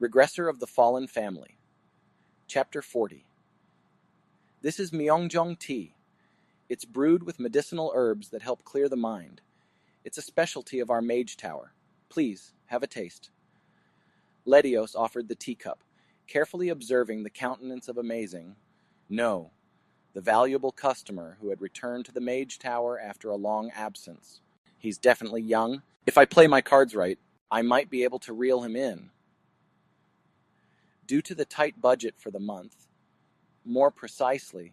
Regressor of the Fallen Family. Chapter 40. This is Myeongjong tea. It's brewed with medicinal herbs that help clear the mind. It's a specialty of our Mage Tower. Please, have a taste. Ledios offered the teacup, carefully observing the countenance of amazing, no, the valuable customer who had returned to the Mage Tower after a long absence. He's definitely young. If I play my cards right, I might be able to reel him in. Due to the tight budget for the month, more precisely,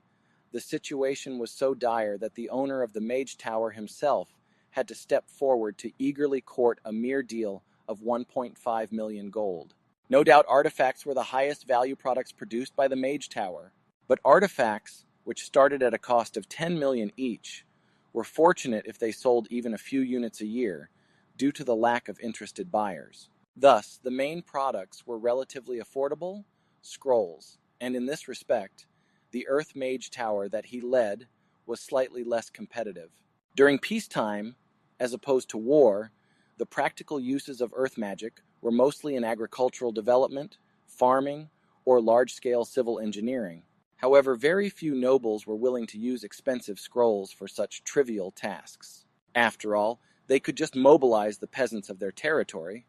the situation was so dire that the owner of the Mage Tower himself had to step forward to eagerly court a mere deal of 1.5 million gold. No doubt artifacts were the highest value products produced by the Mage Tower, but artifacts, which started at a cost of 10 million each, were fortunate if they sold even a few units a year, due to the lack of interested buyers. Thus, the main products were relatively affordable, scrolls, and in this respect, the Earth Mage Tower that he led was slightly less competitive. During peacetime, as opposed to war, the practical uses of earth magic were mostly in agricultural development, farming, or large-scale civil engineering. However, very few nobles were willing to use expensive scrolls for such trivial tasks. After all, they could just mobilize the peasants of their territory.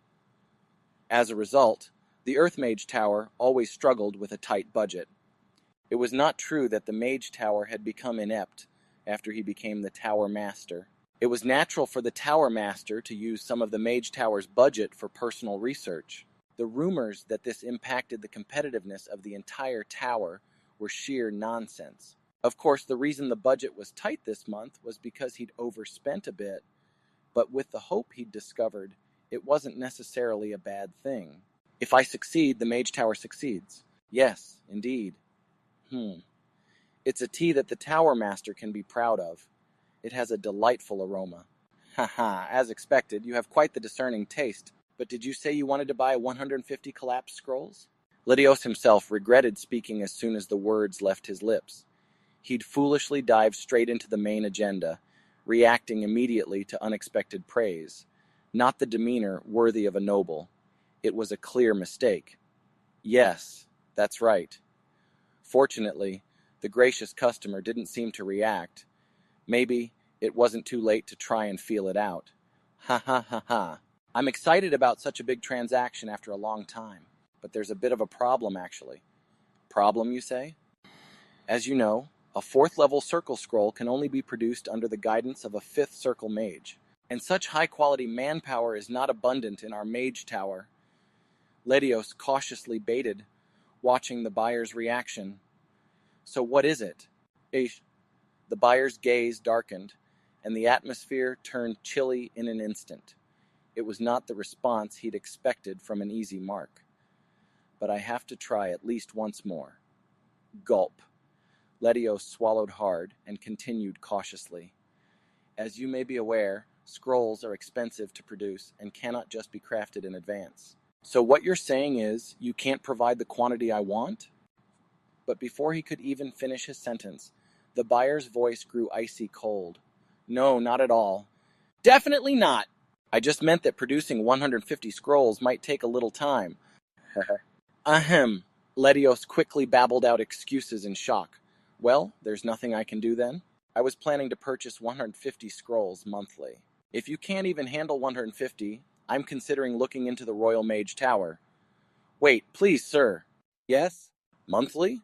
As a result, the Earth Mage Tower always struggled with a tight budget. It was not true that the Mage Tower had become inept after he became the Tower Master. It was natural for the Tower Master to use some of the Mage Tower's budget for personal research. The rumors that this impacted the competitiveness of the entire tower were sheer nonsense. Of course, the reason the budget was tight this month was because he'd overspent a bit, but with the hope he'd discovered, it wasn't necessarily a bad thing. If I succeed, the Mage Tower succeeds. Yes, indeed. It's a tea that the Tower Master can be proud of. It has a delightful aroma. Haha, as expected, you have quite the discerning taste. But did you say you wanted to buy 150 collapsed scrolls? Ledios himself regretted speaking as soon as the words left his lips. He'd foolishly dived straight into the main agenda, reacting immediately to unexpected praise. Not the demeanor worthy of a noble. It was a clear mistake. Yes, that's right. Fortunately, the gracious customer didn't seem to react. Maybe it wasn't too late to try and feel it out. Ha ha ha ha. I'm excited about such a big transaction after a long time, but there's a bit of a problem actually. Problem, you say? As you know, a 4th level circle scroll can only be produced under the guidance of a 5th circle mage. And such high-quality manpower is not abundant in our Mage Tower. Ledios cautiously baited, watching the buyer's reaction. So what is it? The buyer's gaze darkened, and the atmosphere turned chilly in an instant. It was not the response he'd expected from an easy mark. But I have to try at least once more. Gulp. Ledios swallowed hard and continued cautiously. As you may be aware, scrolls are expensive to produce and cannot just be crafted in advance. So what you're saying is, you can't provide the quantity I want? But before he could even finish his sentence, the buyer's voice grew icy cold. No, not at all. Definitely not! I just meant that producing 150 scrolls might take a little time. Ahem. Ledios quickly babbled out excuses in shock. Well, there's nothing I can do then? I was planning to purchase 150 scrolls monthly. If you can't even handle 150, I'm considering looking into the Royal Mage Tower. Wait, please, sir. Yes? Monthly?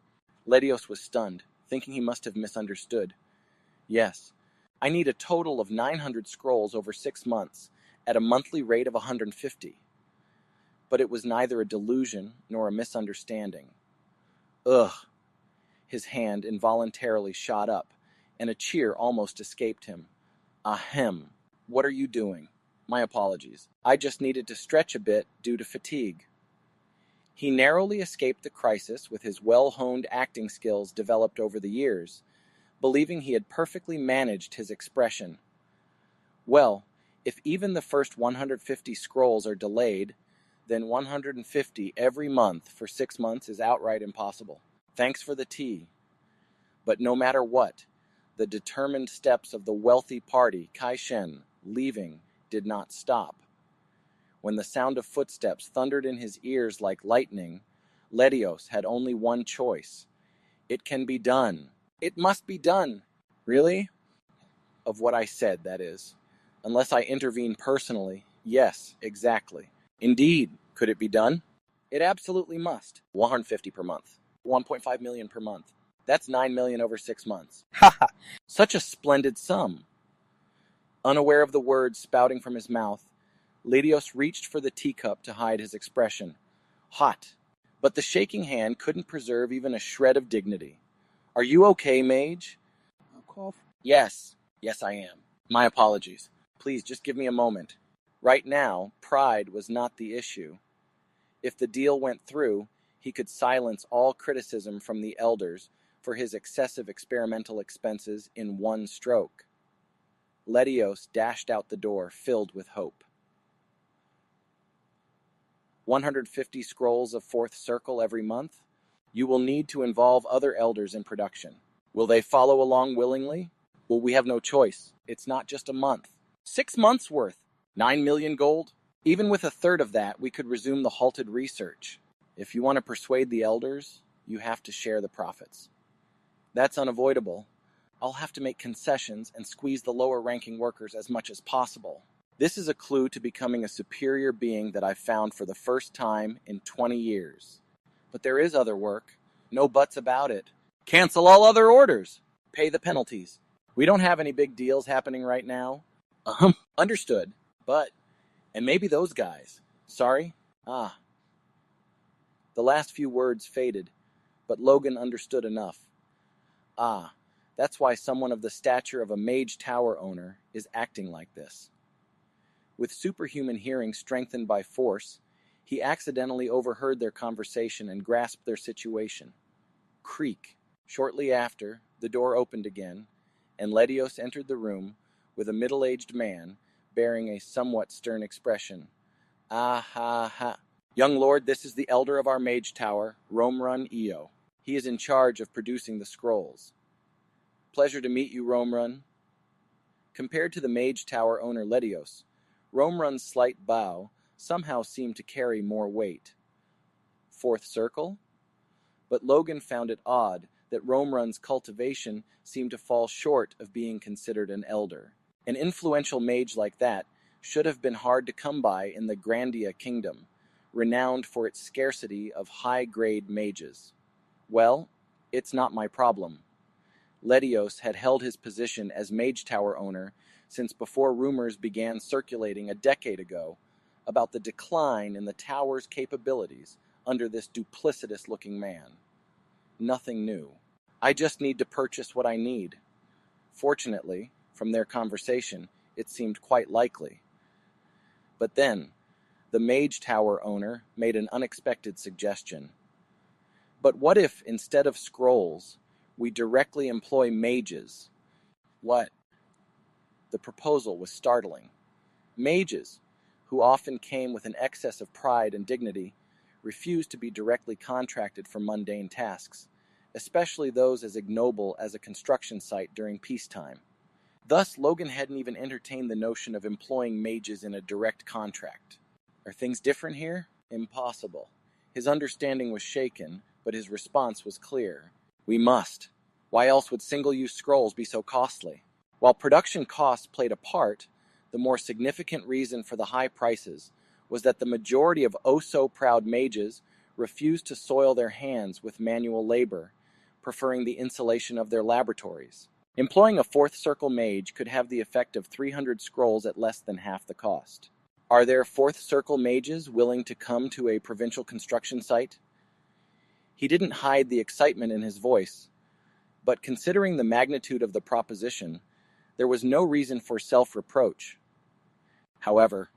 Ledios was stunned, thinking he must have misunderstood. Yes. I need a total of 900 scrolls over 6 months, at a monthly rate of 150. But it was neither a delusion nor a misunderstanding. Ugh. His hand involuntarily shot up, and a cheer almost escaped him. Ahem. What are you doing? My apologies. I just needed to stretch a bit due to fatigue. He narrowly escaped the crisis with his well-honed acting skills developed over the years, believing he had perfectly managed his expression. Well, if even the first 150 scrolls are delayed, then 150 every month for 6 months is outright impossible. Thanks for the tea. But no matter what, the determined steps of the wealthy party, Kai Shen, leaving, did not stop. When the sound of footsteps thundered in his ears like lightning, Ledios had only one choice. It can be done. It must be done. Really? Of what I said, that is. Unless I intervene personally. Yes, exactly. Indeed. Could it be done? It absolutely must. 150 per month. 1.5 million per month. That's 9 million over 6 months. Haha. Such a splendid sum. Unaware of the words spouting from his mouth, Ledios reached for the teacup to hide his expression. Hot. But the shaking hand couldn't preserve even a shred of dignity. Are you okay, Mage? Yes. Yes, I am. My apologies. Please, just give me a moment. Right now, pride was not the issue. If the deal went through, he could silence all criticism from the elders for his excessive experimental expenses in one stroke. Ledios dashed out the door, filled with hope. 150 scrolls of fourth circle every month? You will need to involve other elders in production. Will they follow along willingly? Well, we have no choice. It's not just a month. 6 months worth. 9 million gold? Even with a third of that, we could resume the halted research. If you want to persuade the elders, you have to share the profits. That's unavoidable. I'll have to make concessions and squeeze the lower-ranking workers as much as possible. This is a clue to becoming a superior being that I've found for the first time in 20 years. But there is other work. No buts about it. Cancel all other orders. Pay the penalties. We don't have any big deals happening right now. Understood. But, and maybe those guys. Sorry? The last few words faded, but Logan understood enough. That's why someone of the stature of a Mage Tower owner is acting like this. With superhuman hearing strengthened by force, he accidentally overheard their conversation and grasped their situation. Creak. Shortly after, the door opened again, and Ledios entered the room with a middle-aged man bearing a somewhat stern expression. Ah ha ha. Young lord, this is the elder of our Mage Tower, Romerun Eo. He is in charge of producing the scrolls. Pleasure to meet you, Romerun. Compared to the Mage Tower owner Ledios, Romerun's slight bow somehow seemed to carry more weight. Fourth circle? But Logan found it odd that Romerun's cultivation seemed to fall short of being considered an elder. An influential mage like that should have been hard to come by in the Grandia Kingdom, renowned for its scarcity of high-grade mages. Well, it's not my problem. Ledios had held his position as Mage Tower owner since before rumors began circulating a decade ago about the decline in the tower's capabilities under this duplicitous-looking man. Nothing new. I just need to purchase what I need. Fortunately, from their conversation, it seemed quite likely. But then, the Mage Tower owner made an unexpected suggestion. But what if, instead of scrolls, we directly employ mages? What? The proposal was startling. Mages, who often came with an excess of pride and dignity, refused to be directly contracted for mundane tasks, especially those as ignoble as a construction site during peacetime. Thus, Logan hadn't even entertained the notion of employing mages in a direct contract. Are things different here? Impossible. His understanding was shaken, but his response was clear. We must. Why else would single-use scrolls be so costly? While production costs played a part, the more significant reason for the high prices was that the majority of oh-so-proud mages refused to soil their hands with manual labor, preferring the insulation of their laboratories. Employing a fourth circle mage could have the effect of 300 scrolls at less than half the cost. Are there fourth circle mages willing to come to a provincial construction site? He didn't hide the excitement in his voice, but considering the magnitude of the proposition, there was no reason for self-reproach. However,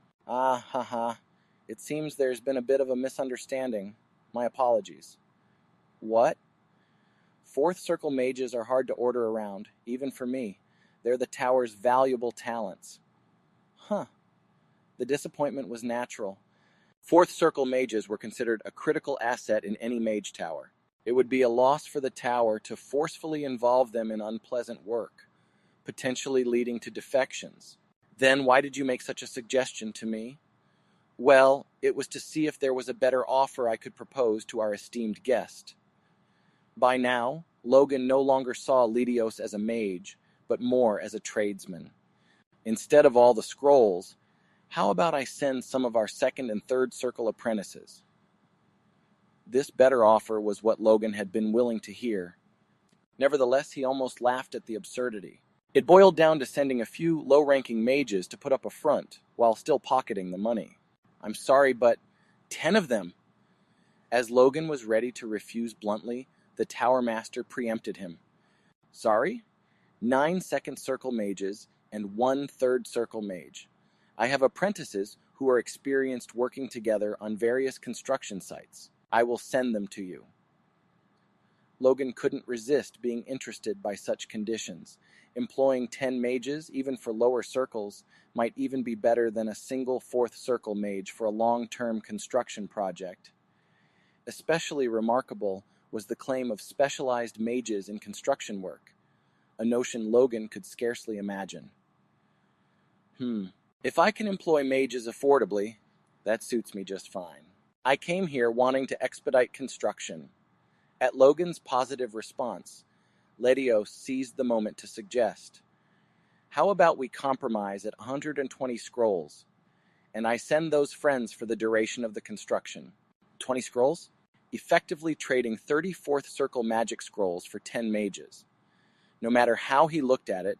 it seems there's been a bit of a misunderstanding. My apologies. What? Fourth circle mages are hard to order around, even for me. They're the tower's valuable talents. The disappointment was natural. Fourth circle mages were considered a critical asset in any mage tower. It would be a loss for the tower to forcefully involve them in unpleasant work, potentially leading to defections. Then why did you make such a suggestion to me? Well, it was to see if there was a better offer I could propose to our esteemed guest. By now, Logan no longer saw Ledios as a mage, but more as a tradesman. Instead of all the scrolls, how about I send some of our second and third circle apprentices? This better offer was what Logan had been willing to hear. Nevertheless, he almost laughed at the absurdity. It boiled down to sending a few low-ranking mages to put up a front, while still pocketing the money. I'm sorry, but 10 of them! As Logan was ready to refuse bluntly, the Tower Master preempted him. Sorry? 9 second circle mages and 1 third circle mage. I have apprentices who are experienced working together on various construction sites. I will send them to you. Logan couldn't resist being interested by such conditions. Employing 10 mages, even for lower circles, might even be better than a single 4th circle mage for a long-term construction project. Especially remarkable was the claim of specialized mages in construction work, a notion Logan could scarcely imagine. If I can employ mages affordably, that suits me just fine. I came here wanting to expedite construction. At Logan's positive response, Ledios seized the moment to suggest, how about we compromise at 120 scrolls, and I send those friends for the duration of the construction. 20 scrolls? Effectively trading 34th circle magic scrolls for 10 mages. No matter how he looked at it,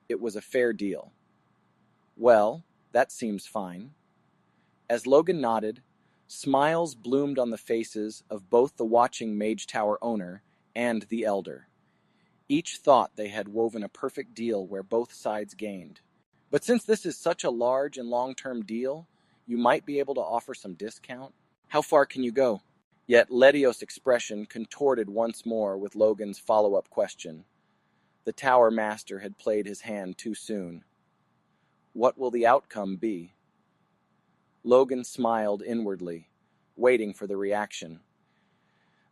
it was a fair deal. Well, that seems fine. As Logan nodded, smiles bloomed on the faces of both the watching Mage Tower owner and the elder. Each thought they had woven a perfect deal where both sides gained. But since this is such a large and long-term deal, you might be able to offer some discount. How far can you go? Yet Ledios' expression contorted once more with Logan's follow-up question. The Tower Master had played his hand too soon. What will the outcome be? Logan smiled inwardly, waiting for the reaction.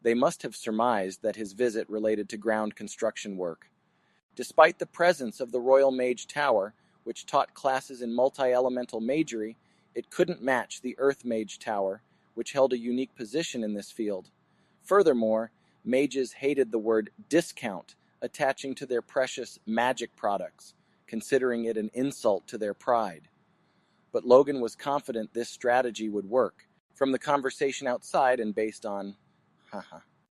They must have surmised that his visit related to ground construction work. Despite the presence of the Royal Mage Tower, which taught classes in multi-elemental magery, it couldn't match the Earth Mage Tower, which held a unique position in this field. Furthermore, mages hated the word discount attaching to their precious magic products, considering it an insult to their pride. But Logan was confident this strategy would work. From the conversation outside and based on,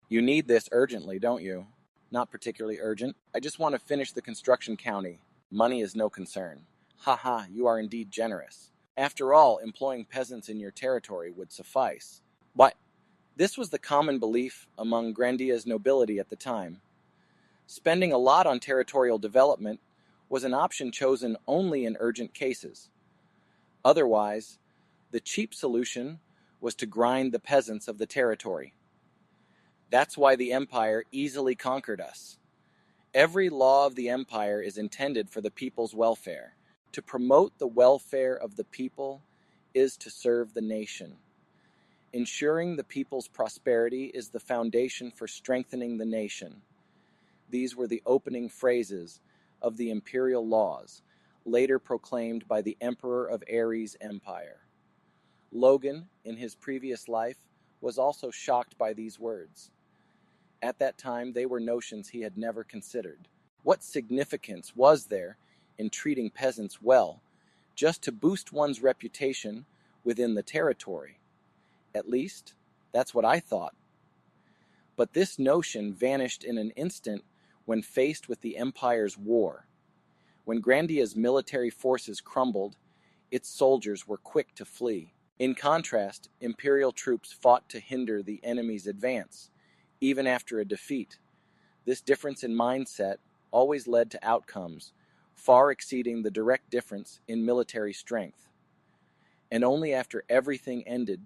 You need this urgently, don't you? Not particularly urgent. I just want to finish the construction county. Money is no concern. You are indeed generous. After all, employing peasants in your territory would suffice. But this was the common belief among Grandia's nobility at the time. Spending a lot on territorial development was an option chosen only in urgent cases. Otherwise, the cheap solution was to grind the peasants of the territory. That's why the Empire easily conquered us. Every law of the Empire is intended for the people's welfare. To promote the welfare of the people is to serve the nation. Ensuring the people's prosperity is the foundation for strengthening the nation. These were the opening phrases of the imperial laws, later proclaimed by the Emperor of Ares' Empire. Logan, in his previous life, was also shocked by these words. At that time, they were notions he had never considered. What significance was there in treating peasants well, just to boost one's reputation within the territory? At least, that's what I thought. But this notion vanished in an instant when faced with the Empire's war. When Grandia's military forces crumbled, its soldiers were quick to flee. In contrast, Imperial troops fought to hinder the enemy's advance, even after a defeat. This difference in mindset always led to outcomes far exceeding the direct difference in military strength. And only after everything ended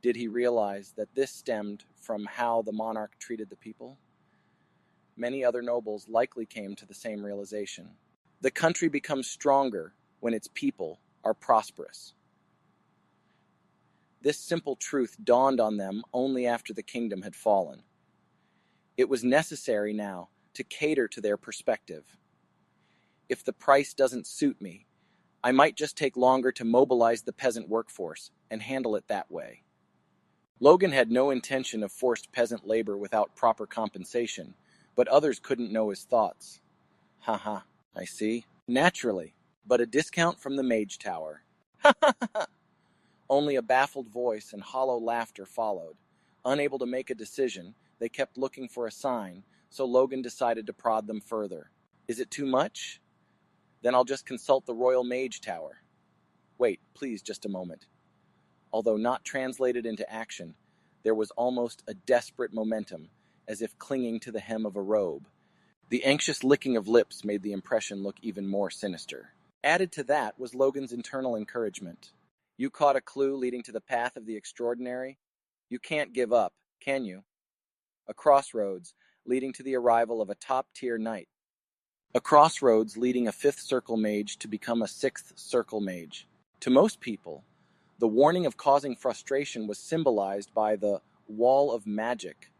did he realize that this stemmed from how the monarch treated the people. Many other nobles likely came to the same realization. The country becomes stronger when its people are prosperous. This simple truth dawned on them only after the kingdom had fallen. It was necessary now to cater to their perspective. If the price doesn't suit me, I might just take longer to mobilize the peasant workforce and handle it that way. Logan had no intention of forced peasant labor without proper compensation, but others couldn't know his thoughts. Haha, I see. Naturally, but a discount from the Mage Tower. Only a baffled voice and hollow laughter followed. Unable to make a decision, they kept looking for a sign, so Logan decided to prod them further. Is it too much? Then I'll just consult the Royal Mage Tower. Wait, please, just a moment. Although not translated into action, there was almost a desperate momentum, as if clinging to the hem of a robe. The anxious licking of lips made the impression look even more sinister. Added to that was Logan's internal encouragement. You caught a clue leading to the path of the extraordinary? You can't give up, can you? A crossroads leading to the arrival of a top-tier knight. A crossroads leading a 5th circle mage to become a 6th circle mage. To most people, the warning of causing frustration was symbolized by the wall of magic,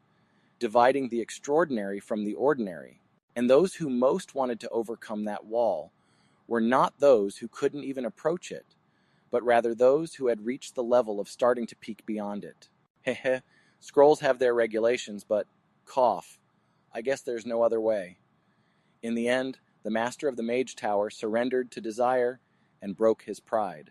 dividing the extraordinary from the ordinary. And those who most wanted to overcome that wall were not those who couldn't even approach it, but rather those who had reached the level of starting to peek beyond it. Heh, scrolls have their regulations, but cough. I guess there's no other way. In the end, the master of the Mage Tower surrendered to desire and broke his pride.